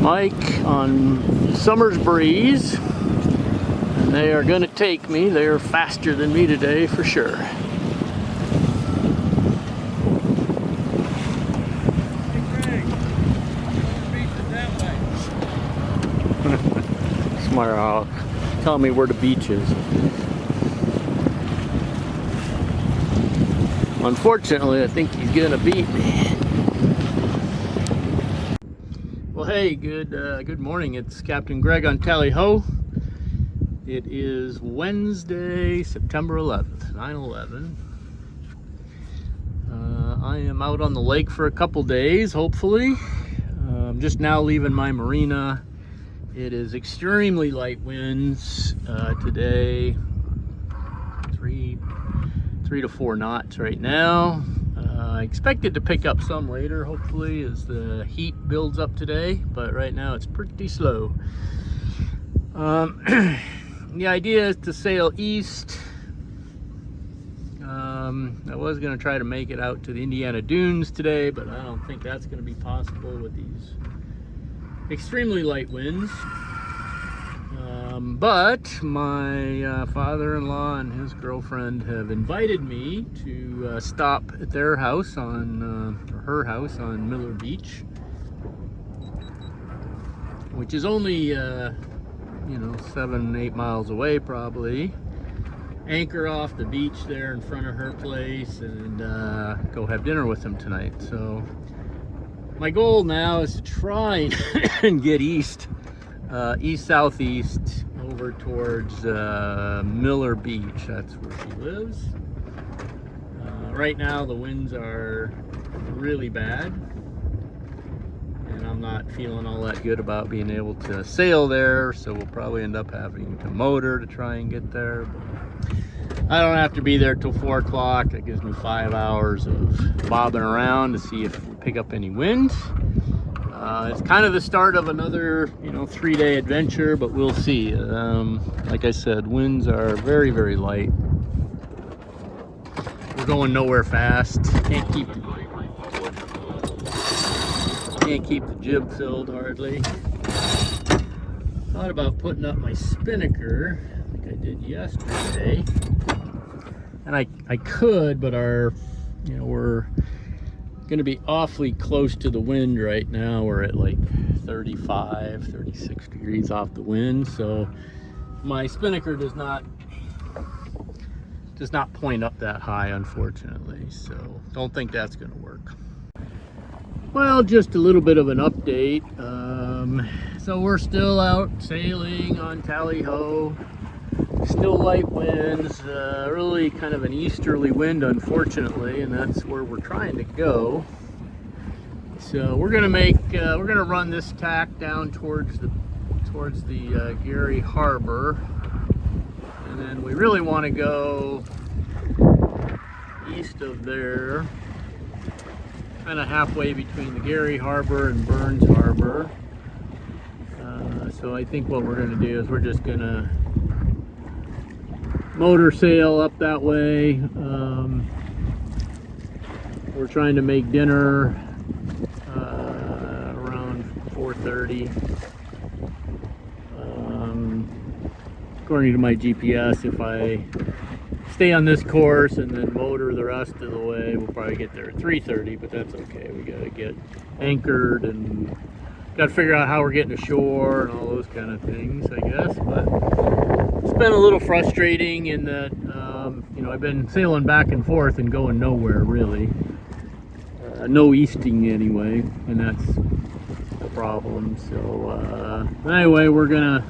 Mike on Summer's Breeze, and they are going to take me. They are faster than me today for sure. Smart Hawk, tell me where the beach is. Unfortunately, I think he's gonna beat me. Well, hey, good morning. It's Captain Greg on Tally Ho. It is Wednesday, September 11th, 9/11. I am out on the lake for a couple days, hopefully. I'm just now leaving my marina. It is extremely light winds today. 3 to 4 knots right now. I expect it to pick up some later, hopefully, as the heat builds up today, but right now it's pretty slow. The idea is to sail east. I was going to try to make it out to the Indiana Dunes today, but I don't think that's going to be possible with these extremely light winds. But my father-in-law and his girlfriend have invited me to stop at their house on, or her house on Miller Beach, which is only, 7-8 miles away probably. Anchor off the beach there in front of her place and go have dinner with them tonight. So my goal now is to try and get east-southeast over towards Miller Beach. That's where she lives. Right now the winds are really bad, and I'm not feeling all that good about being able to sail there, so we'll probably end up having to motor to try and get there. But I don't have to be there till 4 o'clock. That gives me 5 hours of bobbing around to see if we pick up any wind. It's kind of the start of another, 3-day adventure, but we'll see. Like I said, winds are very, very light. We're going nowhere fast. Can't keep the jib filled hardly. Thought about putting up my spinnaker like I did yesterday, and I could, but we're going to be awfully close to the wind right now. We're at like 35, 36 degrees off the wind, so my spinnaker does not point up that high, unfortunately, so don't think that's going to work. Well, just a little bit of an update. So we're still out sailing on Tally Ho. Still light winds, really kind of an easterly wind, unfortunately, and that's where we're trying to go. So we're gonna run this tack down towards the Gary Harbor, and then we really want to go east of there, kind of halfway between the Gary Harbor and Burns Harbor. So I think what we're gonna do is we're just gonna motor sail up that way. We're trying to make dinner around 4:30. According to my GPS, if I stay on this course and then motor the rest of the way, we'll probably get there at 3:30, but that's okay. We gotta get anchored and gotta figure out how we're getting ashore and all those kind of things, I guess. But it's been a little frustrating in that, I've been sailing back and forth and going nowhere really. No easting anyway, and that's the problem. So anyway, we're gonna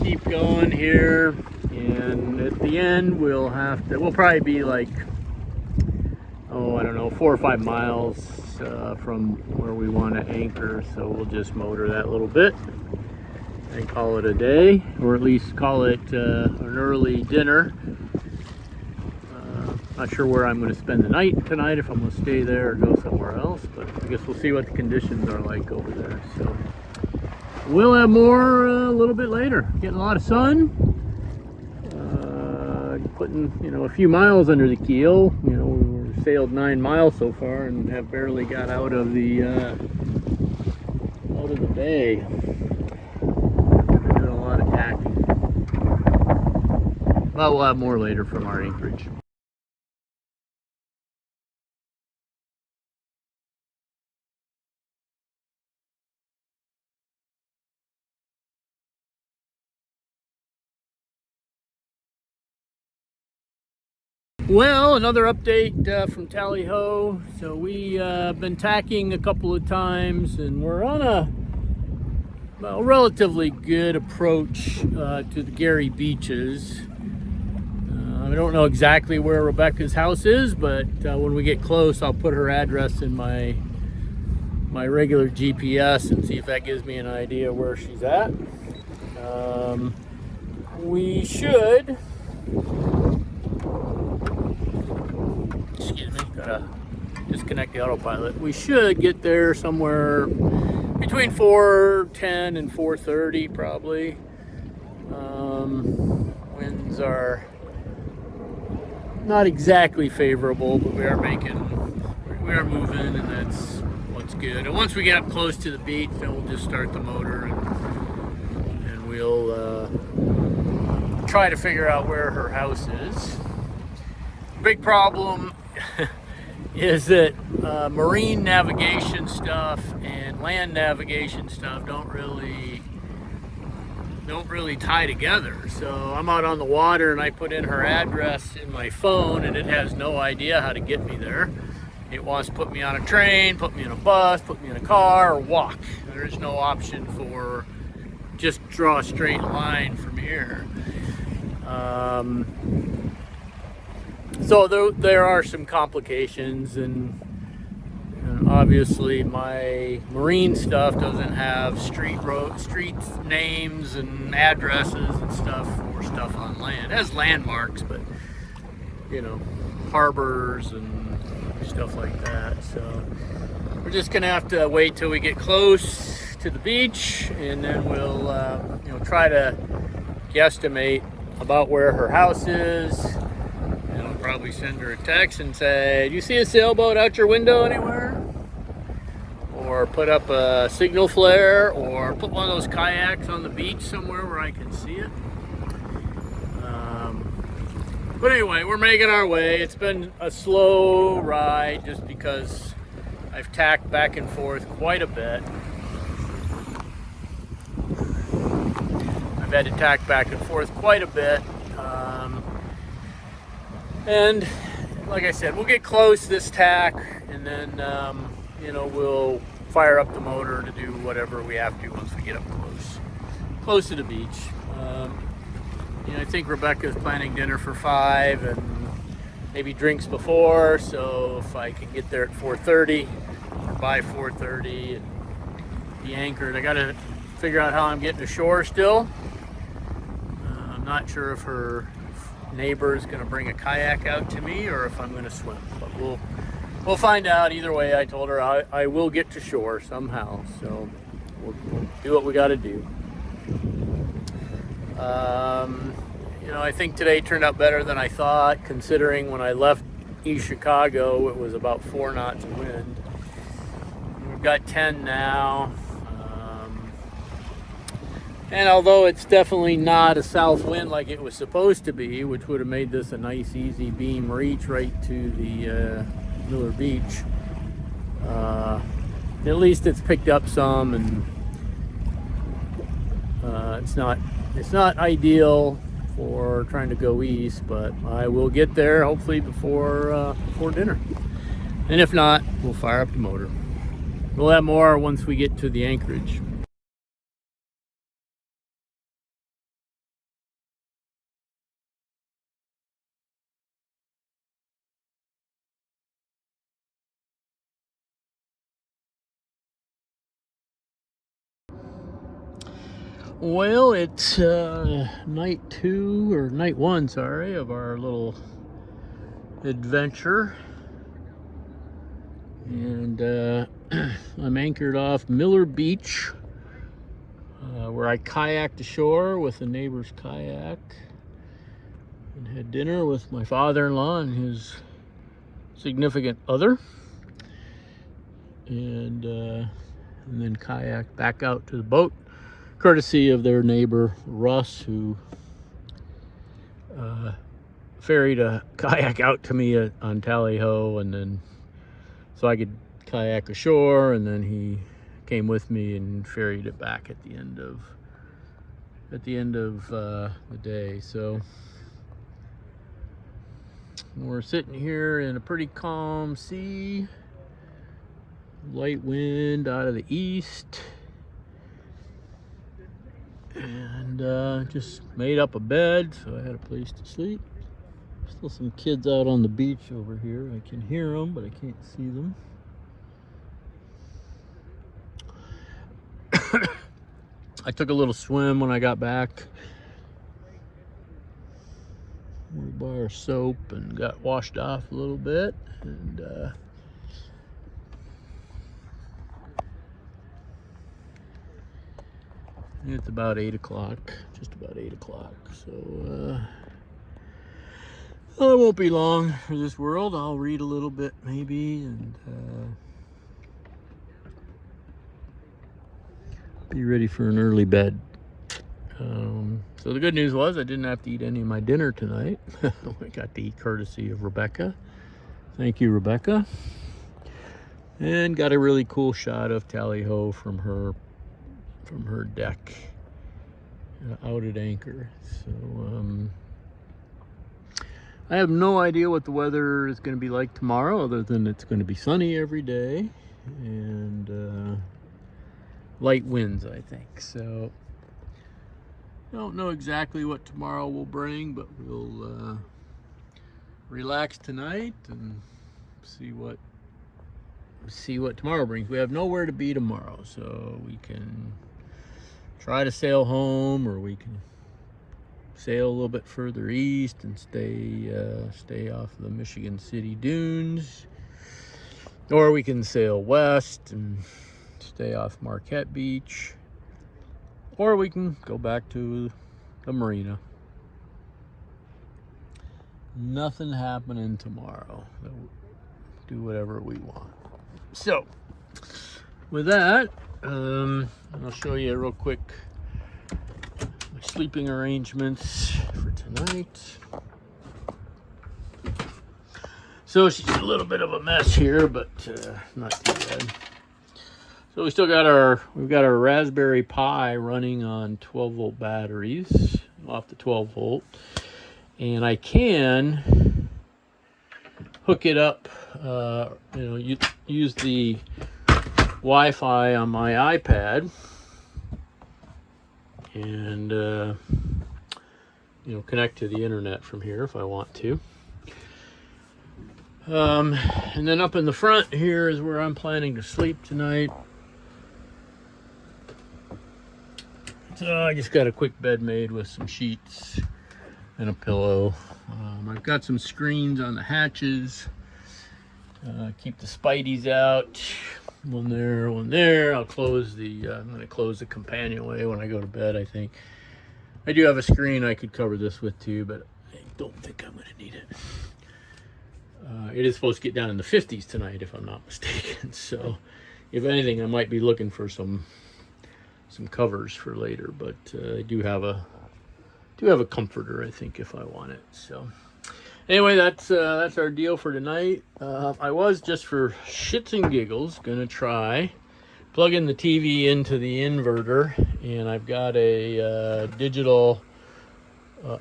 keep going here, and at the end we'll probably be like, I don't know, 4 or 5 miles from where we want to anchor. So we'll just motor that little bit and call it a day, or at least call it an early dinner. Not sure where I'm going to spend the night tonight, if I'm going to stay there or go somewhere else, but I guess we'll see what the conditions are like over there. So we'll have more a little bit later. Getting a lot of sun, putting a few miles under the keel. We've sailed 9 miles so far and have barely got out of the out of the bay. We're doing a lot of tacking. But we'll have more later from our anchorage. Well, another update from Tally Ho. So we been tacking a couple of times, and we're on a relatively good approach to the Gary Beaches. I don't know exactly where Rebecca's house is, but when we get close, I'll put her address in my regular GPS and see if that gives me an idea where she's at. We should. Excuse me, gotta disconnect the autopilot. We should get there somewhere between 4:10 and 4:30 probably. Winds are not exactly favorable, but we are moving, and that's what's good. And once we get up close to the beach, then we'll just start the motor and we'll try to figure out where her house is. Big problem is that marine navigation stuff and land navigation stuff don't really tie together. So I'm out on the water and I put in her address in my phone, and it has no idea how to get me there. It wants to put me on a train, put me in a bus, put me in a car, or walk. There's no option for just draw a straight line from here. So there are some complications, and obviously my marine stuff doesn't have street names and addresses and stuff for stuff on land. It has landmarks, but harbors and stuff like that. So we're just gonna have to wait till we get close to the beach, and then we'll try to guesstimate about where her house is. I'll probably send her a text and say, do you see a sailboat out your window anywhere? Or put up a signal flare, or put one of those kayaks on the beach somewhere where I can see it. But anyway, we're making our way. It's been a slow ride just because I've tacked back and forth quite a bit. I've had to tack back and forth quite a bit. And like I said, we'll get close this tack, and then we'll fire up the motor to do whatever we have to once we get up close to the beach. I think Rebecca's planning dinner for 5 and maybe drinks before, so if I can get there at 4:30 or by 4:30 and be anchored. I gotta figure out how I'm getting ashore still. I'm not sure if her neighbor is going to bring a kayak out to me or if I'm going to swim, but we'll find out. Either way, I told her I will get to shore somehow, so we'll do what we got to do. I think today turned out better than I thought, considering when I left East Chicago it was about 4 knots of wind. We've got 10 now. And although it's definitely not a south wind like it was supposed to be, which would have made this a nice easy beam reach right to the Miller Beach, at least it's picked up some, and it's not ideal for trying to go east, but I will get there hopefully before dinner. And if not, we'll fire up the motor. We'll have more once we get to the anchorage. Well, it's night 1, sorry, of our little adventure, and I'm anchored off Miller Beach, where I kayaked ashore with a neighbor's kayak and had dinner with my father-in-law and his significant other. And and then kayak back out to the boat, courtesy of their neighbor Russ, who ferried a kayak out to me on Tally Ho, and then so I could kayak ashore, and then he came with me and ferried it back at the end of the day. So we're sitting here in a pretty calm sea, light wind out of the east, and just made up a bed, so I had a place to sleep. Still some kids out on the beach over here. I can hear them, but I can't see them. I took a little swim when I got back. We bought our soap and got washed off a little bit, and it's about 8 o'clock, just about 8 o'clock. So well, it won't be long for this world. I'll read a little bit maybe, and be ready for an early bed. So the good news was I didn't have to eat any of my dinner tonight. I got to eat courtesy of Rebecca. Thank you, Rebecca. And got a really cool shot of Tally Ho from her deck out at anchor. So I have no idea what the weather is going to be like tomorrow, other than it's going to be sunny every day and light winds, I think. So I don't know exactly what tomorrow will bring, but we'll relax tonight and see what tomorrow brings. We have nowhere to be tomorrow, so we can try to sail home, or we can sail a little bit further east and stay off the Michigan City dunes, or we can sail west and stay off Marquette Beach, or we can go back to the marina. Nothing happening tomorrow. Do whatever we want. So with that, I'll show you real quick my sleeping arrangements for tonight. So she's a little bit of a mess here, but not too bad. So we've got our Raspberry Pi running on 12-volt batteries off the 12-volt, and I can hook it up, use the Wi-Fi on my iPad, and connect to the internet from here if I want to. And then up in the front here is where I'm planning to sleep tonight. So I just got a quick bed made with some sheets and a pillow. I've got some screens on the hatches. Keep the Spideys out. One there. I'm going to close the companionway when I go to bed, I think. I do have a screen I could cover this with too, but I don't think I'm going to need it. It is supposed to get down in the 50s tonight, if I'm not mistaken. So if anything, I might be looking for some covers for later, but I do have a comforter, I think, if I want it. So anyway, that's our deal for tonight. I was, just for shits and giggles, gonna try plugging the TV into the inverter, and I've got a digital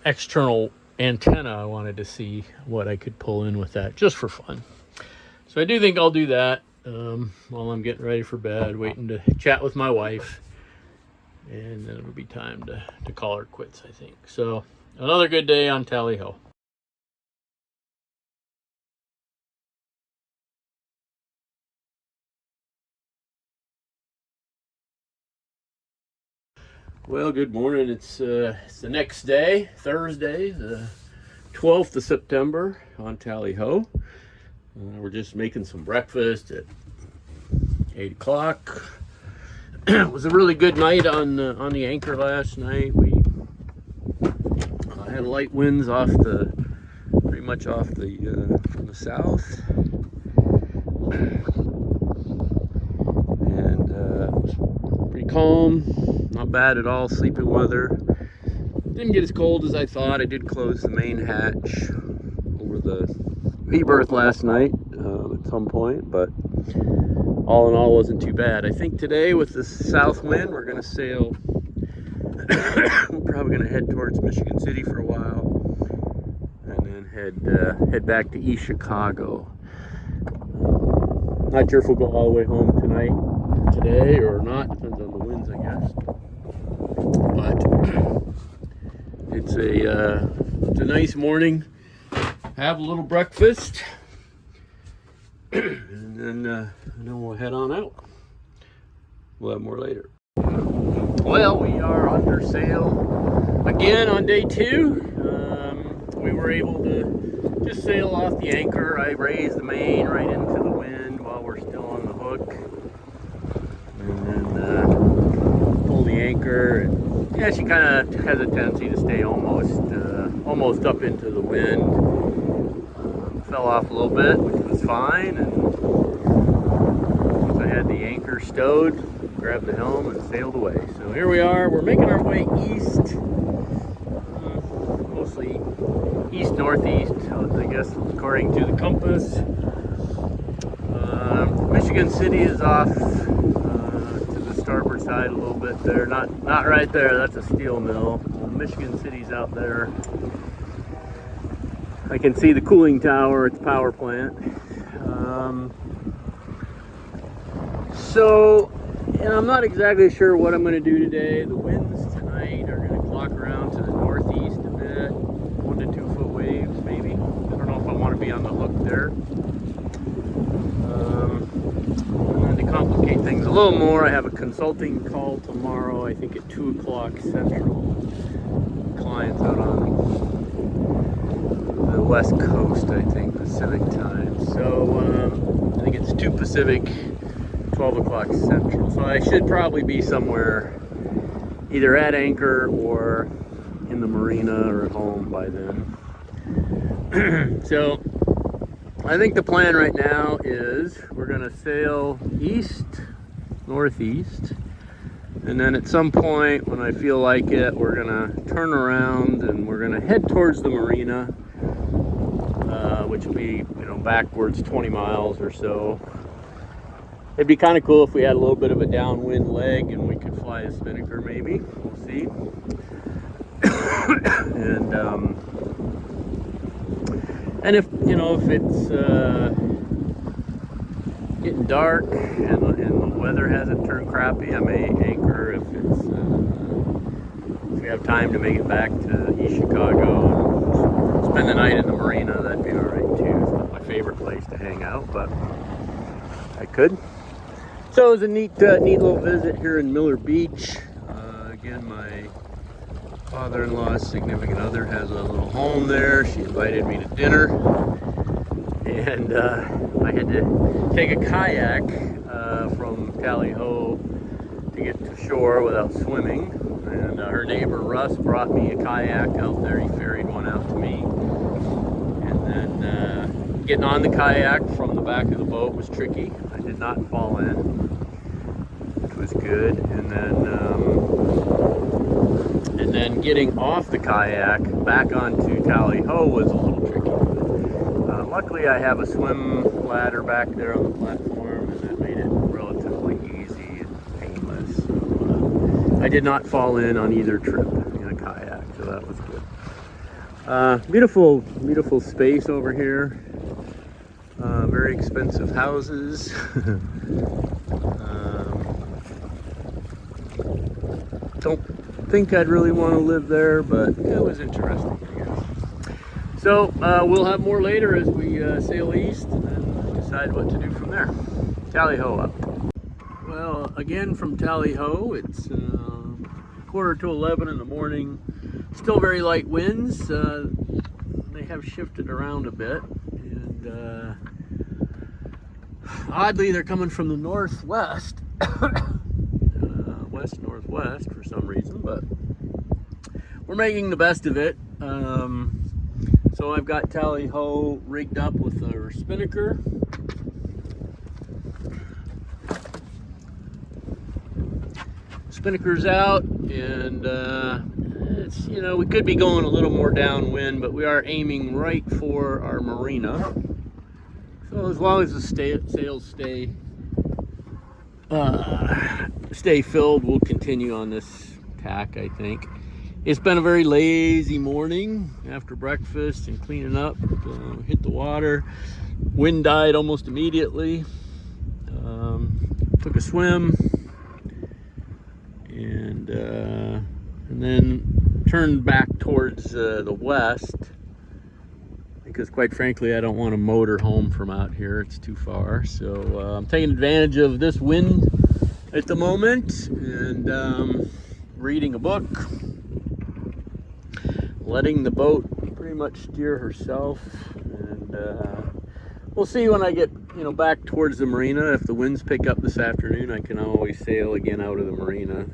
external antenna. I wanted to see what I could pull in with that, just for fun. So I do think I'll do that while I'm getting ready for bed, waiting to chat with my wife. And then it'll be time to call her quits, I think. So another good day on Tally Ho. Well, good morning. It's the next day, Thursday, the 12th of September on Tally Ho. We're just making some breakfast at 8 o'clock. It was a really good night on the anchor last night. We had light winds pretty much off from the south, and home. Not bad at all, sleeping weather. Didn't get as cold as I thought. I did close the main hatch over the V-berth last night at some point, but all in all wasn't too bad. I think today with the south wind, we're gonna sail. We're probably gonna head towards Michigan City for a while, and then head back to East Chicago. Not sure if we'll go all the way home today or not. Depends on the winds, I guess. But it's a nice morning. Have a little breakfast, and then we'll head on out. We'll have more later. Well, we are under sail again on day 2. We were able to just sail off the anchor. I raised the main right into the wind while we're still on the hook, and then pull the anchor. And yeah, she kind of has a tendency to stay almost up into the wind. Fell off a little bit, which was fine, and once I had the anchor stowed, grabbed the helm and sailed away. So here we are. We're making our way east, mostly east-northeast, I guess, according to the compass. Michigan City is off to the starboard side a little bit there. Not right there. That's a steel mill. Well, Michigan City's out there. I can see the cooling tower. It's a power plant. And I'm not exactly sure what I'm going to do today. The winds tonight are going to clock around to the northeast a bit. 1 to 2 foot waves, maybe. I don't know if I want to be on the hook there. And to complicate things a little more, I have a consulting call tomorrow, I think at 2 o'clock Central. Clients out on the West Coast, I think, Pacific time. So I think it's 2 Pacific, 12 o'clock Central. So I should probably be somewhere either at anchor or in the marina or at home by then. So I think the plan right now is we're gonna sail northeast, and then at some point when I feel like it, we're gonna turn around and we're gonna head towards the marina, which will be, backwards 20 miles or so. It'd be kind of cool if we had a little bit of a downwind leg and we could fly a spinnaker, maybe. We'll see. And if it's getting dark and the weather hasn't turned crappy, I may anchor if we have time to make it back to East Chicago and spend the night in the marina. That'd be all right too. It's not my favorite place to hang out, but I could. So it was a neat little visit here in Miller Beach. Again, my father-in-law's significant other has a little home there. She invited me to dinner, and I had to take a kayak from Tally Ho to get to shore without swimming. And her neighbor Russ brought me a kayak out there. He ferried one out to me, and then getting on the kayak from the back of the boat was tricky. I did not fall in, which was good. And then getting off the kayak back onto Tally Ho was a little tricky. Luckily, I have a swim ladder back there on the platform, and that made it relatively easy and painless. So, I did not fall in on either trip in a kayak, so that was good. Beautiful space over here. Very expensive houses. Don't think I'd really want to live there, but it was interesting, I guess. So we'll have more later as we sail east and then decide what to do from there. Tally Ho up. Well, again from Tally Ho, it's 10:45 in the morning. Still very light winds. They have shifted around a bit, and oddly they're coming from the northwest. West-northwest for some reason, but we're making the best of it. So I've got Tally Ho rigged up with our spinnaker. Spinnaker's out, and it's, you know, we could be going a little more downwind, but we are aiming right for our marina. So as long as the sails stay filled, we'll continue on this tack, I think. It's been a very lazy morning after breakfast and cleaning up. Hit the water. Wind died almost immediately. Took a swim and then turned back towards the west, because quite frankly I don't want to motor home from out here. It's too far. So I'm taking advantage of this wind at the moment and reading a book, letting the boat pretty much steer herself, and we'll see when I get, you know, back towards the marina. If the winds pick up this afternoon, I can always sail again out of the marina,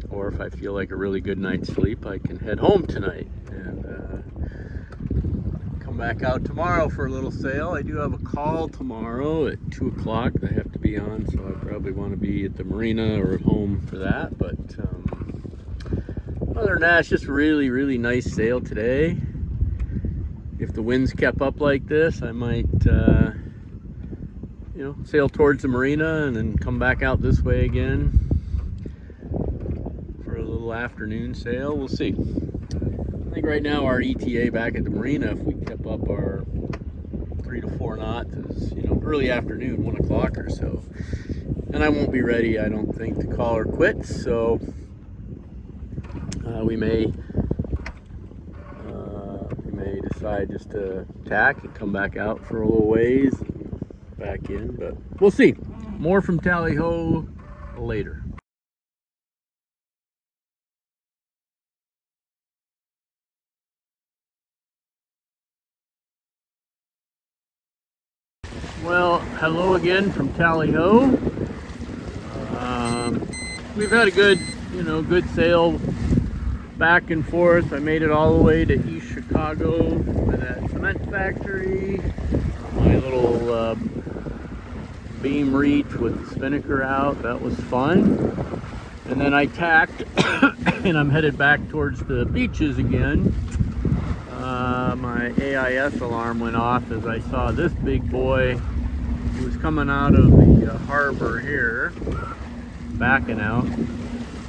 or if I feel like a really good night's sleep, I can head home tonight and come back out tomorrow for a little sail. I do have a call tomorrow at 2 o'clock that I have to be on, so I probably want to be at the marina or at home for that. But other than that, it's just a really, really nice sail today. If the winds kept up like this, I might, you know, sail towards the marina and then come back out this way again for a little afternoon sail. We'll see. I think right now our ETA back at the marina, if we kept up our 3 to 4 knots, is, you know, early afternoon, 1 o'clock or so. And I won't be ready, I don't think, to call her quits. So we may decide just to tack and come back out for a little ways and back in, but we'll see. More from Tally Ho later. Well, hello again from Tally Ho. We've had a good, you know, good sail back and forth. I made it all the way to East Chicago by that cement factory. My little beam reach with the spinnaker out. That was fun. And then I tacked and I'm headed back towards the beaches again. My AIS alarm went off as I saw this big boy. He was coming out of the harbor here, backing out.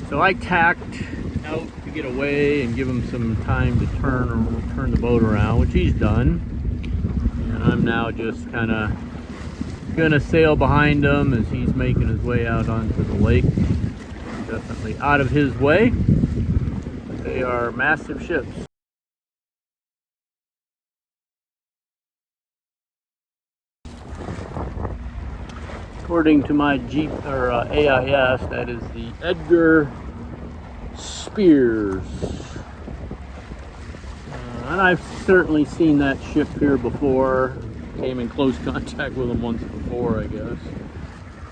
So I tacked out to get away and give him some time to turn the boat around, which he's done. And I'm now just kind of gonna sail behind him as he's making his way out onto the lake. Definitely out of his way. They are massive ships. According to my AIS, that is the Edgar Spears. And I've certainly seen that ship here before. Came in close contact with him once before, I guess.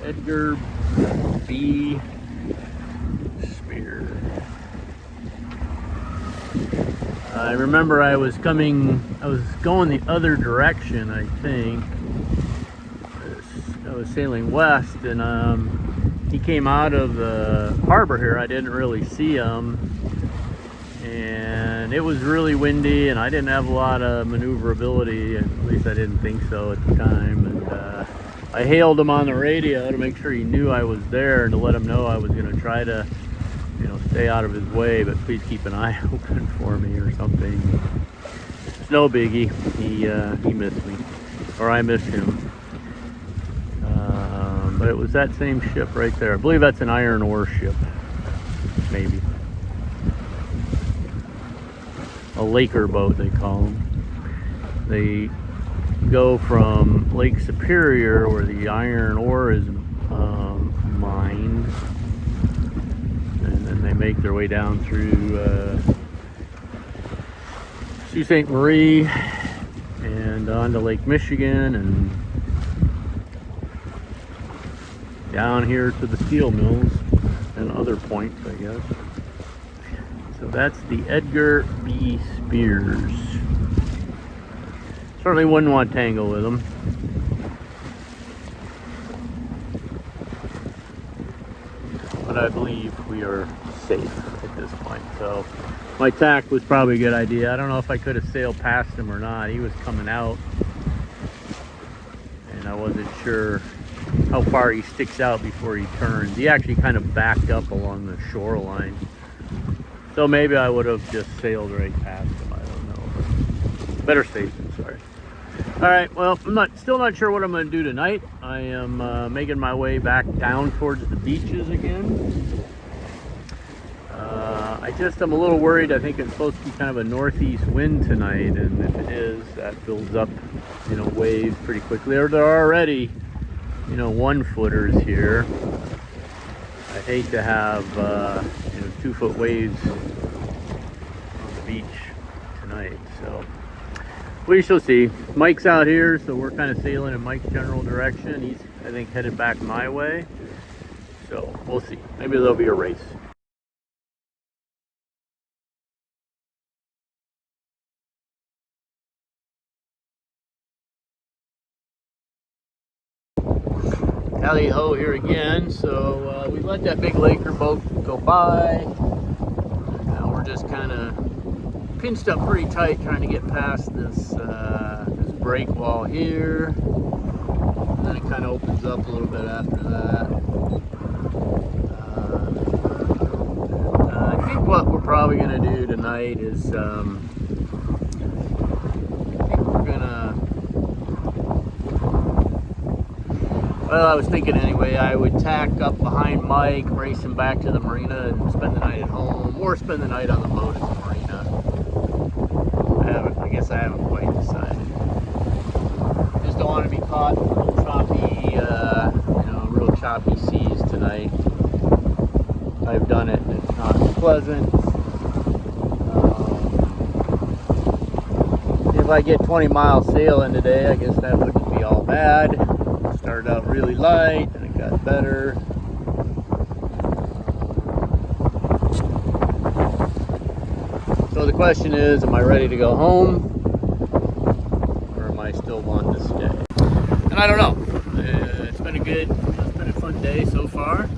Edgar B. Spears. I remember I was going the other direction, I think. I was sailing west, and he came out of the harbor here. I didn't really see him, and it was really windy, and I didn't have a lot of maneuverability. At least I didn't think so at the time. And I hailed him on the radio to make sure he knew I was there and to let him know I was going to try to, you know, stay out of his way, but please keep an eye open for me or something. It's no biggie. He missed me, or I missed him. But it was that same ship right there. I believe that's an iron ore ship, maybe. A Laker boat, they call them. They go from Lake Superior, where the iron ore is mined, and then they make their way down through Sault Ste. Marie and onto Lake Michigan and down here to the steel mills and other points, I guess. So that's the Edgar B. Spears. Certainly wouldn't want to tangle with him. but I believe we are safe at this point. So my tack was probably a good idea. I don't know if I could have sailed past him or not. He was coming out, and I wasn't sure how far he sticks out before he turns. He actually kind of backed up along the shoreline. So maybe I would have just sailed right past him. I don't know. But better safe than sorry. All right, well, I'm still not sure what I'm going to do tonight. I am making my way back down towards the beaches again. I'm a little worried. I think it's supposed to be kind of a northeast wind tonight, and if it is, that builds up, waves pretty quickly. Or there are already, 1-footers here. I hate to have, 2-foot waves on the beach tonight, so we shall see. Mike's out here, so we're kind of sailing in Mike's general direction. He's, I think, headed back my way, so we'll see. Maybe there'll be a race. Tally ho here again. So we let that big Laker boat go by. Now we're just kind of pinched up pretty tight trying to get past this break wall here. And then it kind of opens up a little bit after that. I think what we're probably going to do tonight is I think we're going to, well, I was thinking anyway, I would tack up behind Mike, race him back to the marina and spend the night at home, or spend the night on the boat at the marina. I guess I haven't quite decided. Just don't want to be caught in real choppy, real choppy seas tonight. I've done it and it's not pleasant. If I get 20 miles sailing today, I guess that wouldn't be all bad. Started out really light and it got better. So the question is, am I ready to go home or am I still wanting to stay? And I don't know. It's been a fun day so far.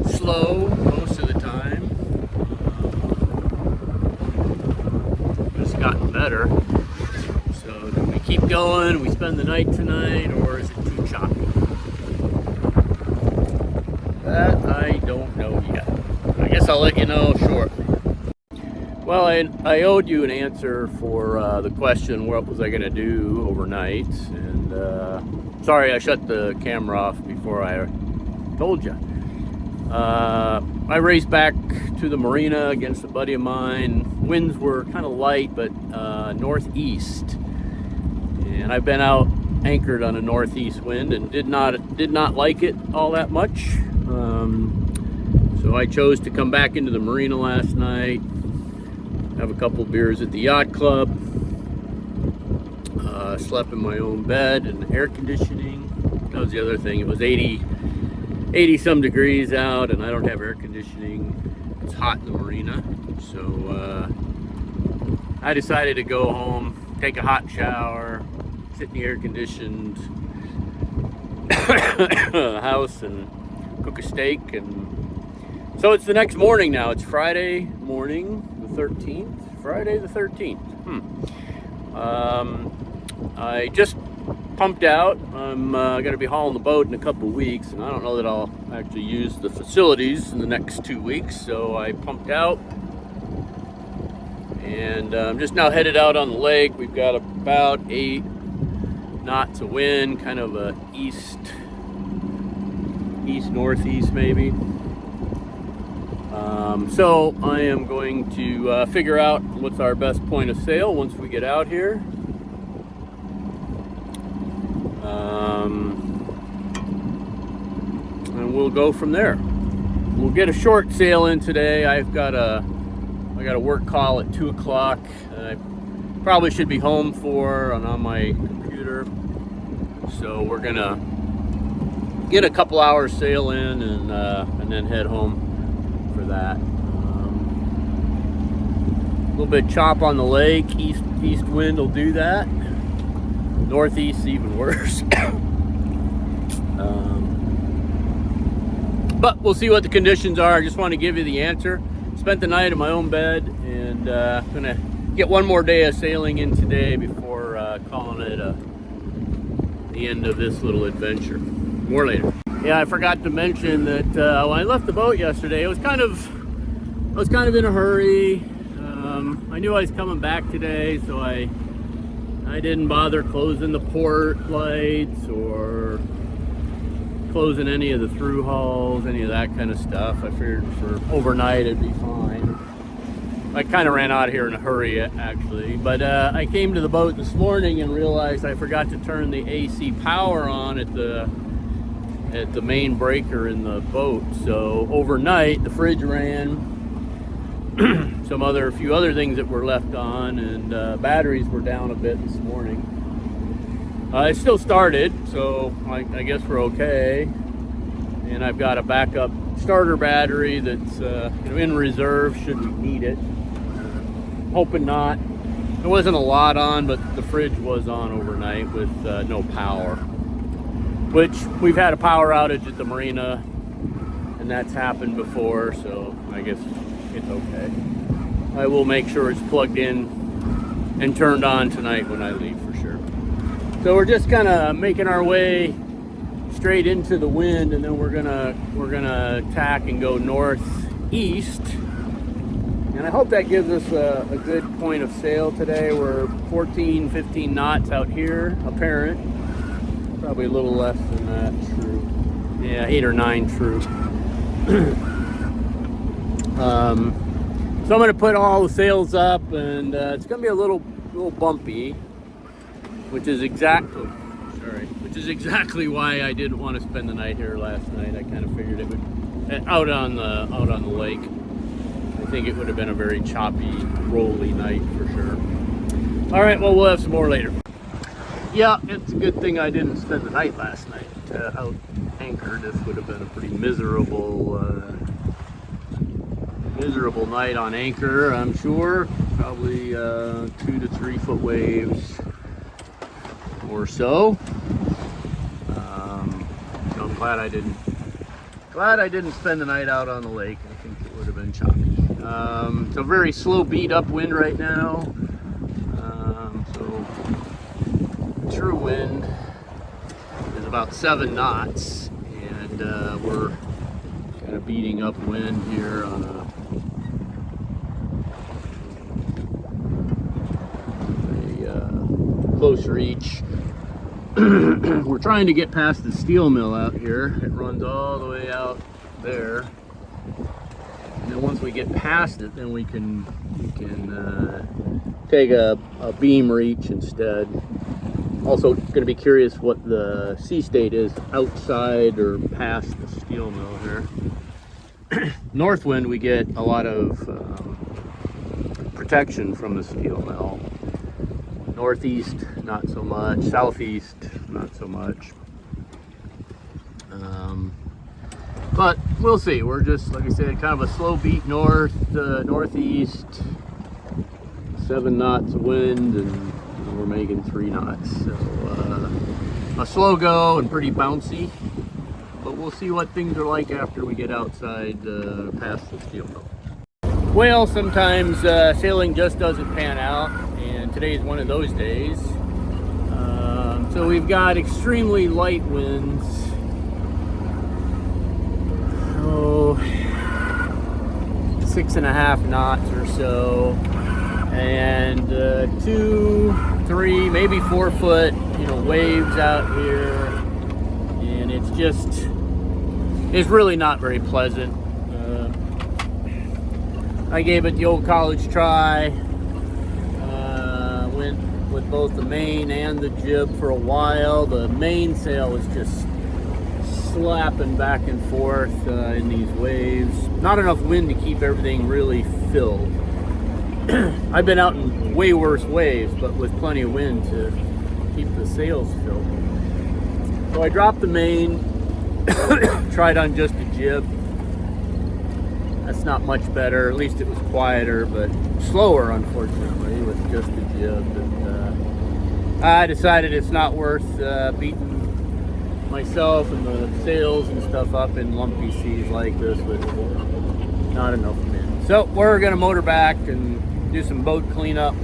Slow most of the time. It's gotten better. So do we keep going? We spend the night tonight, or is it too choppy? That I don't know yet. I guess I'll let you know shortly. Well, I owed you an answer for the question, what was I going to do overnight? And sorry I shut the camera off before I told you. I raced back to the marina against a buddy of mine. Winds were kind of light, but northeast. And I've been out anchored on a northeast wind and did not like it all that much. So I chose to come back into the marina last night, have a couple beers at the yacht club, slept in my own bed and air conditioning. That was the other thing. It was 80 some degrees out and I don't have air conditioning. It's hot in the marina. So I decided to go home, take a hot shower, sit in the air conditioned house and cook a steak. And so it's the next morning now. It's Friday morning, the 13th. Friday the 13th. I just pumped out. I'm going to be hauling the boat in a couple weeks, and I don't know that I'll actually use the facilities in the next 2 weeks. So I pumped out, and I'm just now headed out on the lake. We've got about 8 knots of wind, kind of a east northeast maybe. So I am going to figure out what's our best point of sail once we get out here. And we'll go from there. We'll get a short sail in today. I got a work call at 2 o'clock. I probably should be home on my computer. So we're gonna get a couple hours sail in and then head home for that. A little bit chop on the lake. East wind will do that. Northeast even worse. But we'll see what the conditions are. I just want to give you the answer. Spent the night in my own bed, and gonna get one more day of sailing in today before calling it the end of this little adventure. More later. Yeah, I forgot to mention that when I left the boat yesterday, I was kind of in a hurry. I knew I was coming back today, so I didn't bother closing the port lights or closing any of the through hulls, any of that kind of stuff. I figured for overnight it'd be fine. I kind of ran out of here in a hurry, actually. But I came to the boat this morning and realized I forgot to turn the AC power on at the main breaker in the boat. So overnight the fridge ran, a few other things that were left on, and batteries were down a bit this morning. It still started, so I guess we're okay. And I've got a backup starter battery that's in reserve should we need it. Hoping not. There wasn't a lot on, but the fridge was on overnight with no power. Which we've had a power outage at the marina, and that's happened before, so I guess it's okay. I will make sure it's plugged in and turned on tonight when I leave for sure. So we're just kind of making our way straight into the wind, and then we're gonna tack and go northeast. And I hope that gives us a good point of sail today. We're 14, 15 knots out here, apparent. Probably a little less than that, true. Yeah, 8 or 9 true. So I'm gonna put all the sails up, and it's gonna be a little bumpy, which is exactly why I didn't want to spend the night here last night. I kind of figured it would out on the lake. I think it would have been a very choppy, rolly night for sure. All right, well, we'll have some more later. Yeah, it's a good thing I didn't spend the night last night out anchored. This would have been a pretty miserable night on anchor, I'm sure. Probably 2 to 3 foot waves or so. So I'm glad I didn't spend the night out on the lake. I think it would have been choppy. It's a very slow beat upwind right now. So true wind is about 7 knots, and we're kind of beating upwind here on a close reach. We're trying to get past the steel mill out here. It runs all the way out there, and then once we get past it, then we can take a beam reach instead. Also going to be curious what the sea state is outside or past the steel mill here. North wind, we get a lot of protection from the steel mill. Northeast, not so much. Southeast, not so much. But we'll see. We're just, like I said, kind of a slow beat northeast. 7 knots of wind, and we're making 3 knots. So a slow go and pretty bouncy. But we'll see what things are like after we get outside past the steel mill. Well, sometimes sailing just doesn't pan out, and today is one of those days. So we've got extremely light winds. 6.5 knots or so, and 2, 3, maybe 4 foot, waves out here, and it's really not very pleasant. I gave it the old college try. Went with both the main and the jib for a while. The mainsail was just slapping back and forth in these waves. Not enough wind to keep everything really filled. I've been out in way worse waves, but with plenty of wind to keep the sails filled. So I dropped the main, tried on just a jib. That's not much better. At least it was quieter, but slower, unfortunately, with just a jib. And I decided it's not worth beating myself and the sails and stuff up in lumpy seas like this with not enough wind. So we're gonna motor back and do some boat cleanup,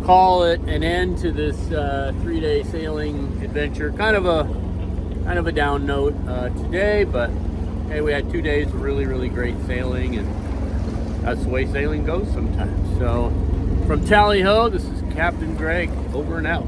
call it an end to this 3-day sailing adventure. Kind of a down note today, but hey, we had 2 days of really great sailing, and that's the way sailing goes sometimes. So from Tally Ho, this is Captain Greg, over and out.